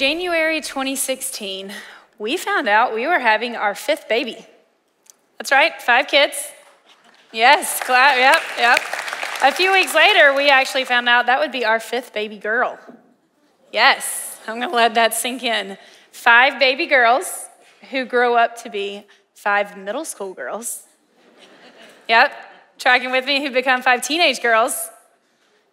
January 2016, we found out we were having our 5th baby. That's right, 5 kids. Yes, clap, yep. A few weeks later, we actually found out that would be our 5th baby girl. Yes, I'm gonna let that sink in. 5 baby girls who grow up to be 5 middle school girls. Yep, tracking with me, who become 5 teenage girls.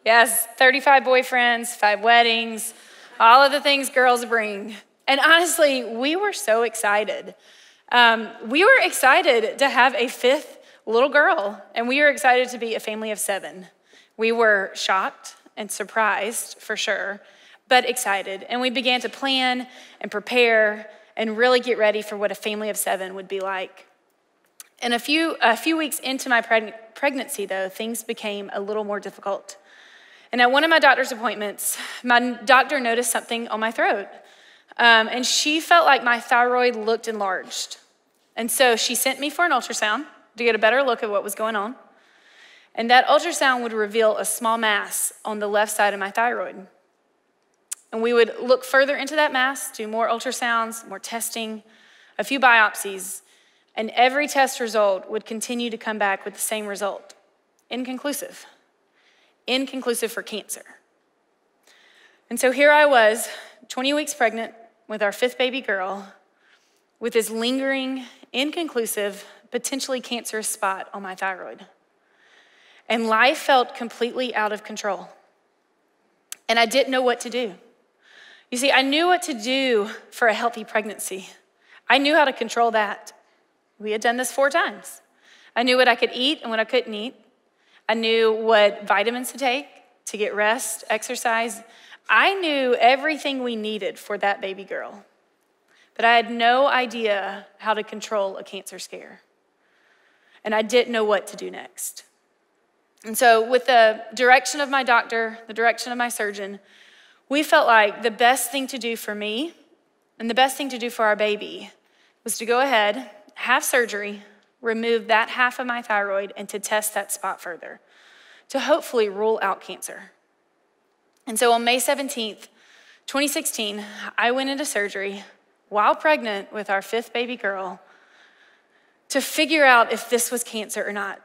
Yes, 35 boyfriends, 5 weddings, all of the things girls bring. And honestly, we were so excited. We were excited to have a 5th little girl, and we were excited to be a family of 7. We were shocked and surprised, for sure, but excited. And we began to plan and prepare and really get ready for what a family of 7 would be like. And a few weeks into my pregnancy, though, things became a little more difficult. And at one of my doctor's appointments, my doctor noticed something on my throat. And she felt like my thyroid looked enlarged. And so she sent me for an ultrasound to get a better look at what was going on. And that ultrasound would reveal a small mass on the left side of my thyroid. And we would look further into that mass, do more ultrasounds, more testing, a few biopsies, and every test result would continue to come back with the same result: inconclusive. Inconclusive for cancer. And so here I was, 20 weeks pregnant with our 5th baby girl, with this lingering, inconclusive, potentially cancerous spot on my thyroid. And life felt completely out of control. And I didn't know what to do. You see, I knew what to do for a healthy pregnancy. I knew how to control that. We had done this 4 times. I knew what I could eat and what I couldn't eat. I knew what vitamins to take, to get rest, exercise. I knew everything we needed for that baby girl. But I had no idea how to control a cancer scare. And I didn't know what to do next. And so with the direction of my doctor, the direction of my surgeon, we felt like the best thing to do for me and the best thing to do for our baby was to go ahead, have surgery, remove that half of my thyroid, and to test that spot further, to hopefully rule out cancer. And so on May 17th, 2016, I went into surgery while pregnant with our 5th baby girl to figure out if this was cancer or not.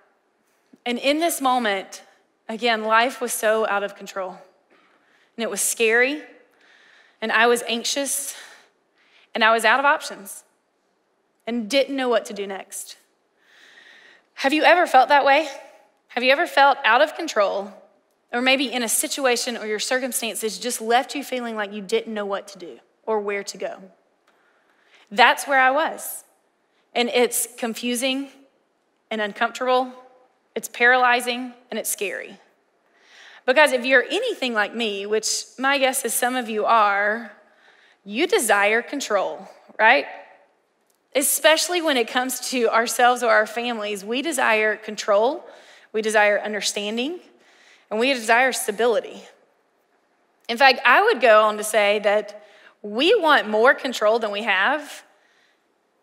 And in this moment, again, life was so out of control. And it was scary, and I was anxious, and I was out of options and didn't know what to do next. Have you ever felt that way? Have you ever felt out of control, or maybe in a situation or your circumstances just left you feeling like you didn't know what to do or where to go? That's where I was. And it's confusing and uncomfortable, it's paralyzing, and it's scary. Because if you're anything like me, which my guess is some of you are, you desire control, right? Especially when it comes to ourselves or our families, we desire control, we desire understanding, and we desire stability. In fact, I would go on to say that we want more control than we have,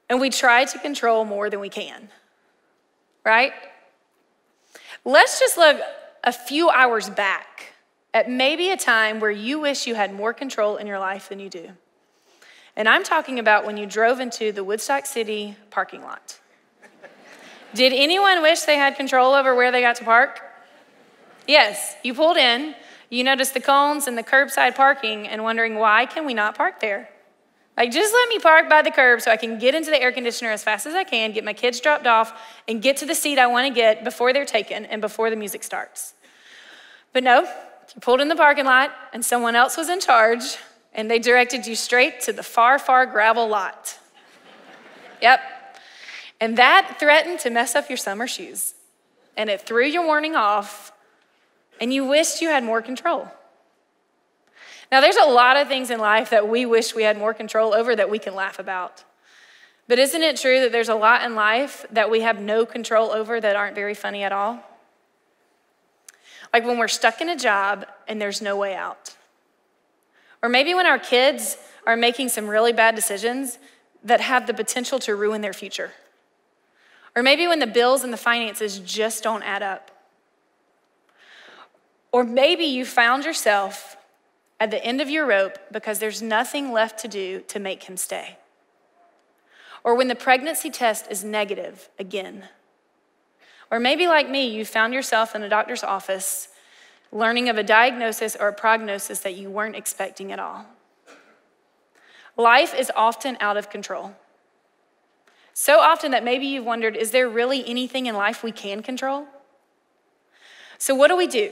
and we try to control more than we can, right? Let's just look a few hours back at maybe a time where you wish you had more control in your life than you do. And I'm talking about when you drove into the Woodstock City parking lot. Did anyone wish they had control over where they got to park? Yes, you pulled in, you noticed the cones and the curbside parking and wondering, why can we not park there? Like, just let me park by the curb so I can get into the air conditioner as fast as I can, get my kids dropped off, and get to the seat I want to get before they're taken and before the music starts. But no, you pulled in the parking lot and someone else was in charge, and they directed you straight to the far, far gravel lot. Yep. And that threatened to mess up your summer shoes. And it threw your morning off, and you wished you had more control. Now, there's a lot of things in life that we wish we had more control over that we can laugh about. But isn't it true that there's a lot in life that we have no control over that aren't very funny at all? Like when we're stuck in a job and there's no way out. Or maybe when our kids are making some really bad decisions that have the potential to ruin their future. Or maybe when the bills and the finances just don't add up. Or maybe you found yourself at the end of your rope because there's nothing left to do to make him stay. Or when the pregnancy test is negative again. Or maybe like me, you found yourself in a doctor's office learning of a diagnosis or a prognosis that you weren't expecting at all. Life is often out of control. So often that maybe you've wondered, is there really anything in life we can control? So what do we do?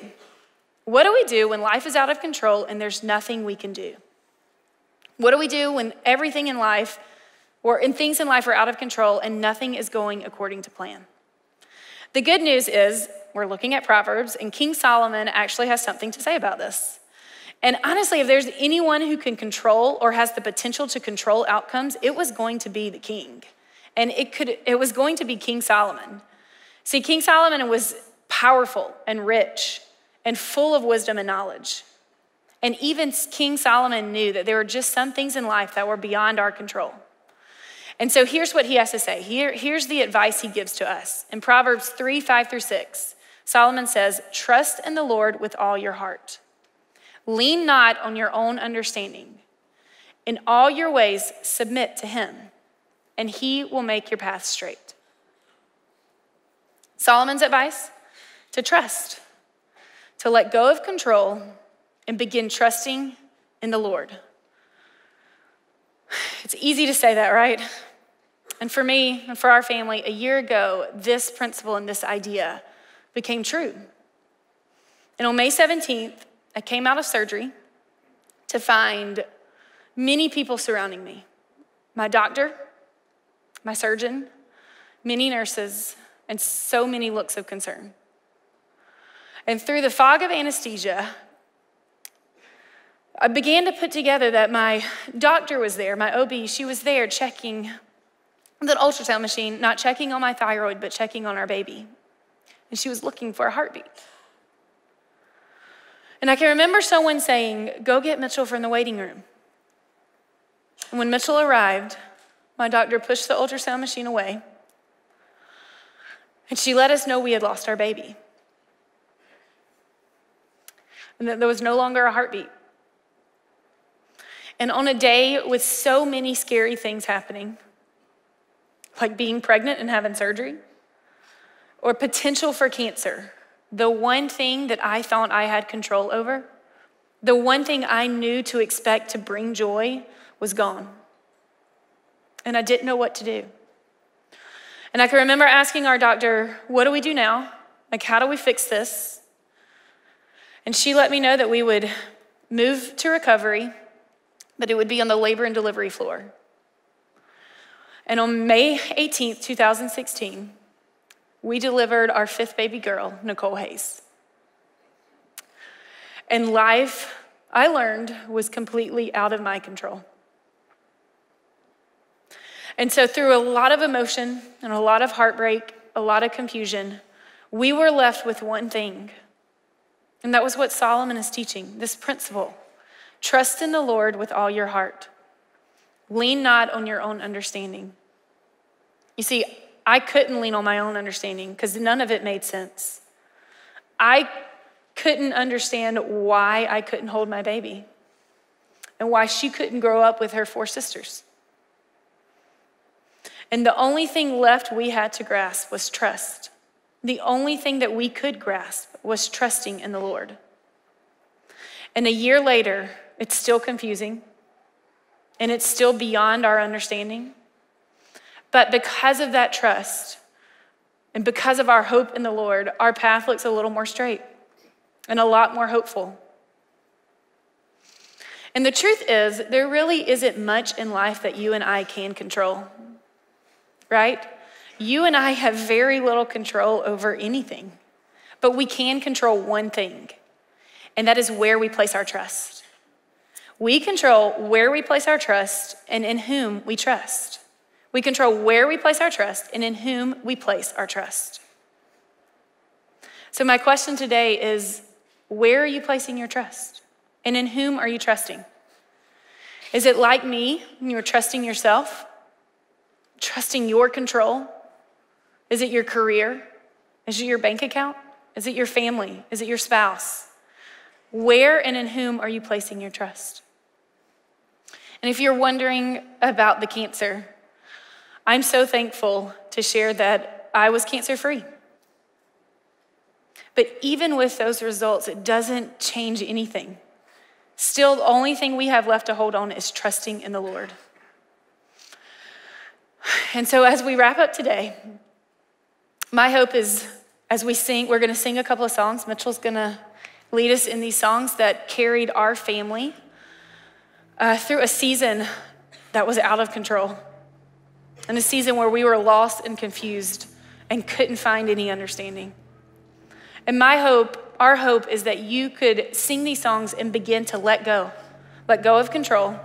What do we do when life is out of control and there's nothing we can do? What do we do when everything in life things in life are out of control and nothing is going according to plan? The good news is we're looking at Proverbs, and King Solomon actually has something to say about this. And honestly, if there's anyone who can control or has the potential to control outcomes, it was going to be the king. And it was going to be King Solomon. See, King Solomon was powerful and rich and full of wisdom and knowledge. And even King Solomon knew that there were just some things in life that were beyond our control. And so here's what he has to say. Here's the advice he gives to us. In Proverbs 3, 5-6, Solomon says, "Trust in the Lord with all your heart. Lean not on your own understanding. In all your ways, submit to him, and he will make your path straight." Solomon's advice? To trust, to let go of control and begin trusting in the Lord. It's easy to say that, right? And for me and for our family, a year ago, this principle and this idea became true. And on May 17th, I came out of surgery to find many people surrounding me. My doctor, my surgeon, many nurses, and so many looks of concern. And through the fog of anesthesia, I began to put together that my doctor was there, my OB, she was there checking the ultrasound machine, not checking on my thyroid, but checking on our baby. And she was looking for a heartbeat. And I can remember someone saying, "Go get Mitchell from the waiting room." And when Mitchell arrived, my doctor pushed the ultrasound machine away, and she let us know we had lost our baby. And that there was no longer a heartbeat. And on a day with so many scary things happening, like being pregnant and having surgery, or potential for cancer, the one thing that I thought I had control over, the one thing I knew to expect to bring joy was gone. And I didn't know what to do. And I can remember asking our doctor, "What do we do now? Like, how do we fix this?" And she let me know that we would move to recovery, but it would be on the labor and delivery floor. And on May 18th, 2016, we delivered our 5th baby girl, Nicole Hayes. And life, I learned, was completely out of my control. And so through a lot of emotion and a lot of heartbreak, a lot of confusion, we were left with one thing. And that was what Solomon is teaching, this principle. Trust in the Lord with all your heart. Lean not on your own understanding. You see, I couldn't lean on my own understanding because none of it made sense. I couldn't understand why I couldn't hold my baby and why she couldn't grow up with her 4 sisters. And the only thing left we had to grasp was trust. The only thing that we could grasp was trusting in the Lord. And a year later, it's still confusing, and it's still beyond our understanding. But because of that trust, and because of our hope in the Lord, our path looks a little more straight and a lot more hopeful. And the truth is, there really isn't much in life that you and I can control, right? You and I have very little control over anything, but we can control one thing, and that is where we place our trust. We control where we place our trust and in whom we trust. We control where we place our trust and in whom we place our trust. So my question today is, where are you placing your trust? And in whom are you trusting? Is it like me when you're trusting yourself? Trusting your control? Is it your career? Is it your bank account? Is it your family? Is it your spouse? Where and in whom are you placing your trust? And if you're wondering about the cancer, I'm so thankful to share that I was cancer-free. But even with those results, it doesn't change anything. Still, the only thing we have left to hold on is trusting in the Lord. And so as we wrap up today, my hope is as we sing, we're gonna sing a couple of songs. Mitchell's gonna lead us in these songs that carried our family through a season that was out of control, and a season where we were lost and confused and couldn't find any understanding. And my hope, our hope, is that you could sing these songs and begin to let go of control,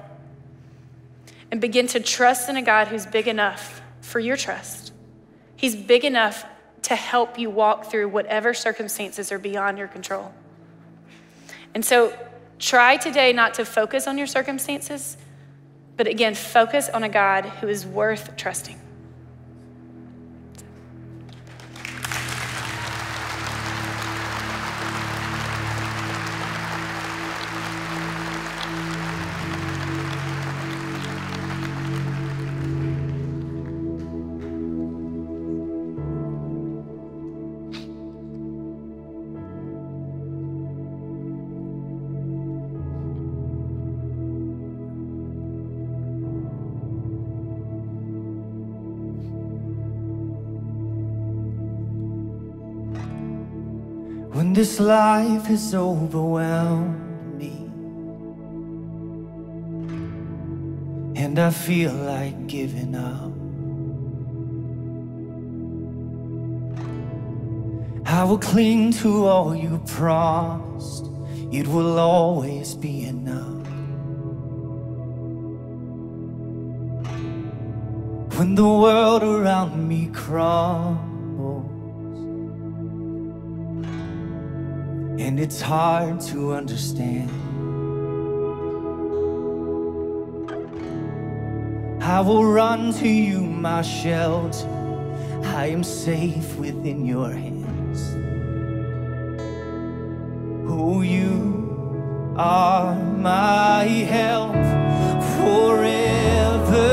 and begin to trust in a God who's big enough for your trust. He's big enough to help you walk through whatever circumstances are beyond your control. And so try today not to focus on your circumstances, but again, focus on a God who is worth trusting. When this life has overwhelmed me and I feel like giving up, I will cling to all you promised. It will always be enough. When the world around me crumbles and it's hard to understand, I will run to you, my shelter. I am safe within your hands. Oh, you are my help forever,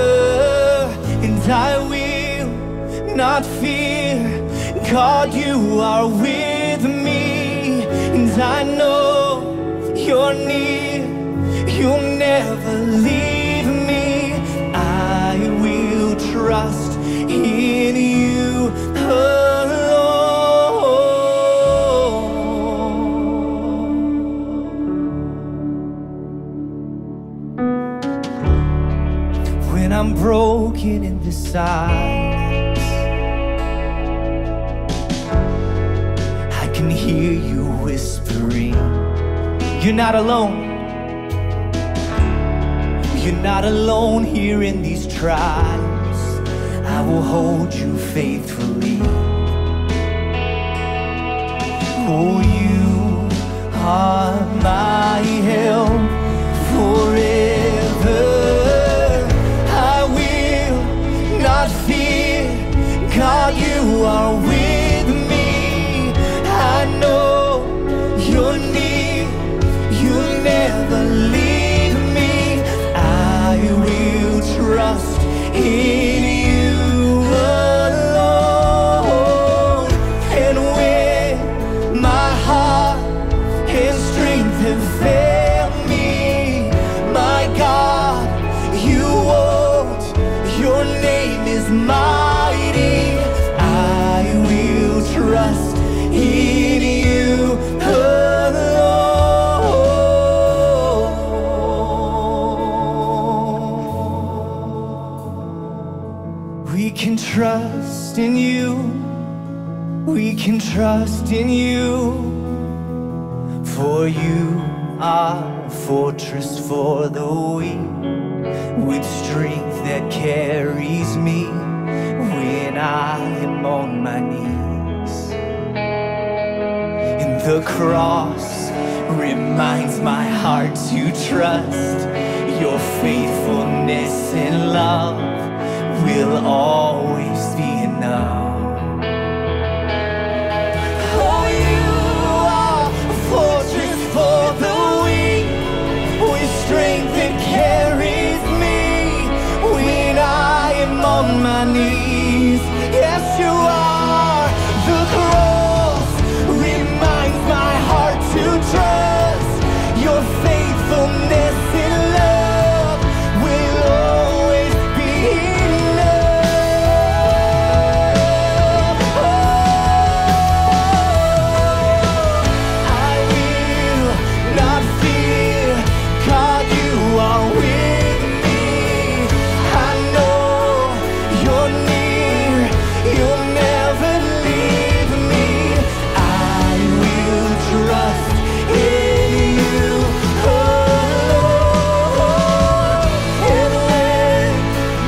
and I will not fear. God, you are with me, and I know you're near. You'll never leave me. I will trust in you alone. When I'm broken in this silence, I can hear you whispering, you're not alone. You're not alone here in these trials. I will hold you faithfully. Oh, you are my help forever. I will not fear. God, you are with me. I know you're near. You'll never leave me. I will trust in you alone. And when my heart and strength have failed me, my God, you won't. Your name is mighty. I will trust in you alone. We can trust in you. We can trust in you. For you are a fortress for the weak, with strength that carries me when I am on my knees. And the cross reminds my heart to trust. Your faithfulness and love will always be enough. Oh, you are a fortress for the your faithfulness and love will always be enough. I will not fear, God, you are with me. I know you're near, you'll never leave me. I will trust in you alone. And when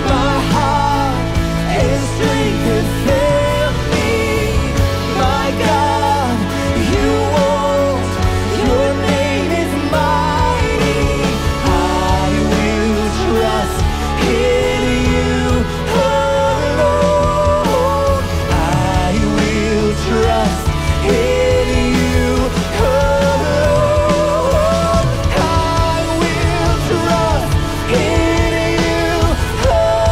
my heart and strength has failed me, my God, you won't. Your name is mighty. I will trust in you alone. I will trust in you alone. I will trust in you alone.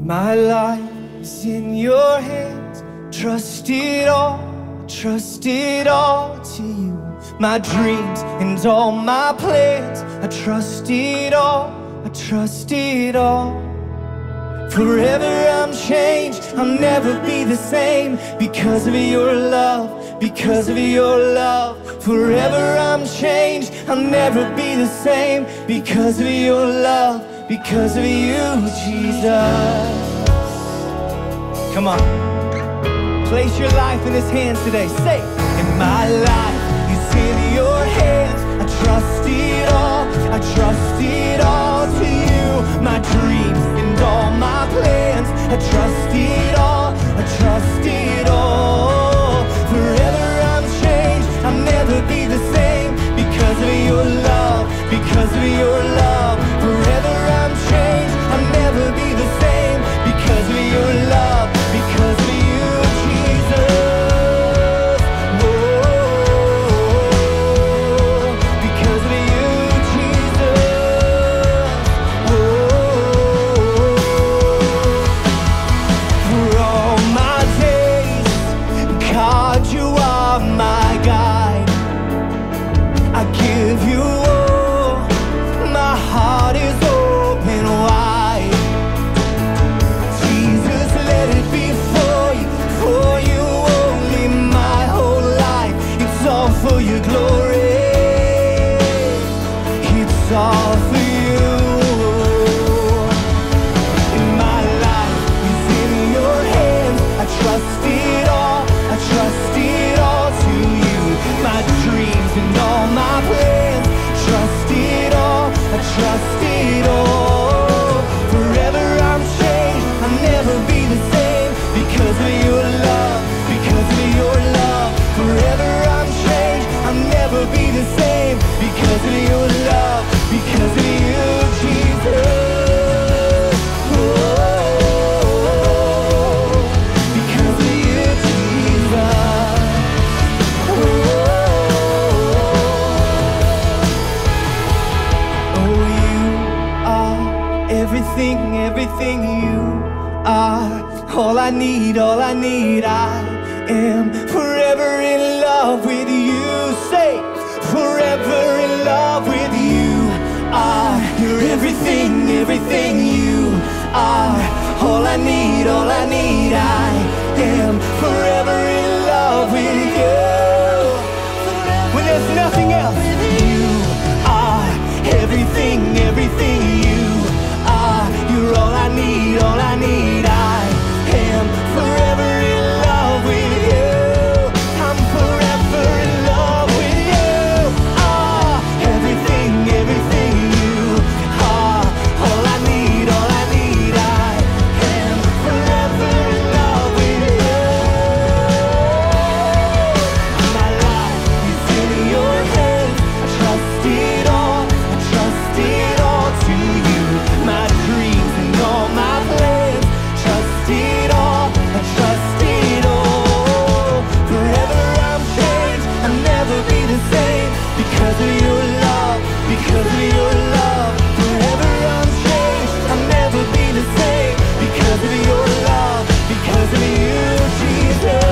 My life is in your hands. Trust it all to you. My dreams and all my plans, I trust it all. Forever I'm changed, I'll never be the same because of your love. Forever I'm changed, I'll never be the same because of your love, because of you, Jesus. Come on, place your life in his hands today. Say, and my life is in your hands. I trust it all to you. My dreams and all my plans, I trust it all. Forever I'm changed, I'll never be the same because of your love. Forever I'm changed, I'll never be the same because of your love, because of you, Jesus. Whoa, because of you, Jesus. Whoa, for all my days, God, you are my guide. I give you all, my heart is open wide. Jesus, let it be for you only. My whole life, it's all for your glory. It's all for you. And my life is in your hands. I trust it all to you. My dreams and all my plans, trust it all. Forever I'm changed, I'll never be the same because of your love. Forever I'm changed, I'll never be the same because of your love, because of you, Jesus. Oh, because of you, Jesus. Oh, you are everything you are. All I need, I am forever in love with you. Say, forever in love with you. You're everything you are. All I need, I am forever in love with you. When there's nothing else, you are everything you are. You're all I need, I am forever in love with you. I'm forever in love with you. Everything you are. All I need, I am forever in love with you. My life is in your hands. I trust it all to you. My dreams and all my plans, trust it all. Forever I'm changed, I'll never be the same because of your love, because of your love. Forever I'm changed, I'll never be the same, because of your love, because of you, Jesus.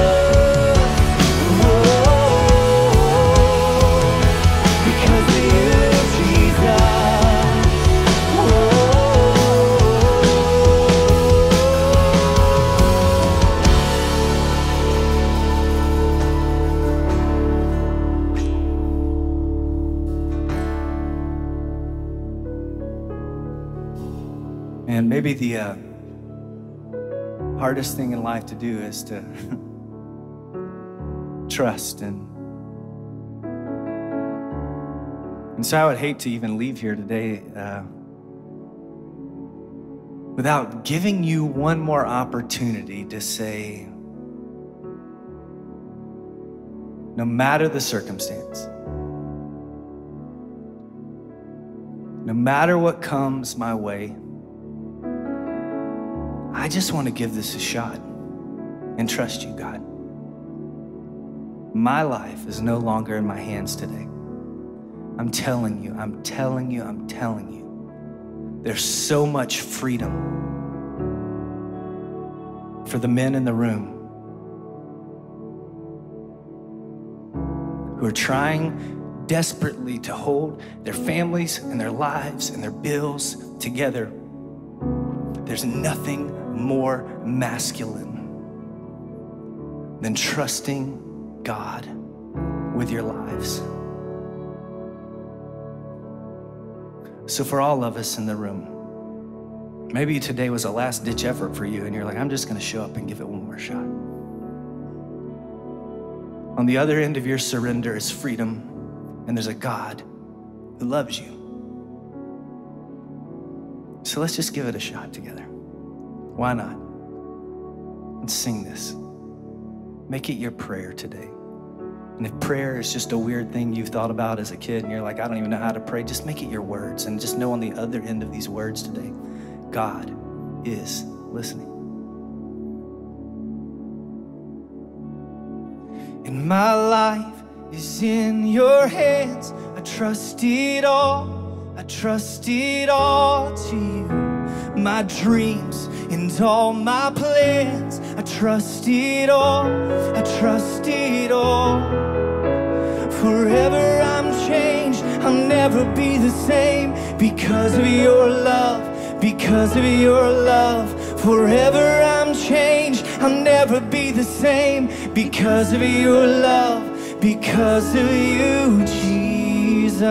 And maybe the hardest thing in life to do is to trust. And so I would hate to even leave here today without giving you one more opportunity to say, no matter the circumstance, no matter what comes my way, I just want to give this a shot and trust you, God. My life is no longer in my hands today. I'm telling you, I'm telling you, I'm telling you, there's so much freedom for the men in the room who are trying desperately to hold their families and their lives and their bills together. There's nothing more masculine than trusting God with your lives. So for all of us in the room, maybe today was a last ditch effort for you and you're like, I'm just gonna show up and give it one more shot. On the other end of your surrender is freedom, and there's a God who loves you. So let's just give it a shot together. Why not? Let's sing this. Make it your prayer today. And if prayer is just a weird thing you've thought about as a kid and you're like, I don't even know how to pray, just make it your words and just know on the other end of these words today, God is listening. And my life is in your hands. I trust it all. I trust it all to you. My dreams and all my plans, I trust it all. I trust it all. Forever I'm changed, I'll never be the same, because of your love, because of your love. Forever I'm changed, I'll never be the same, because of your love, because of you, Jesus.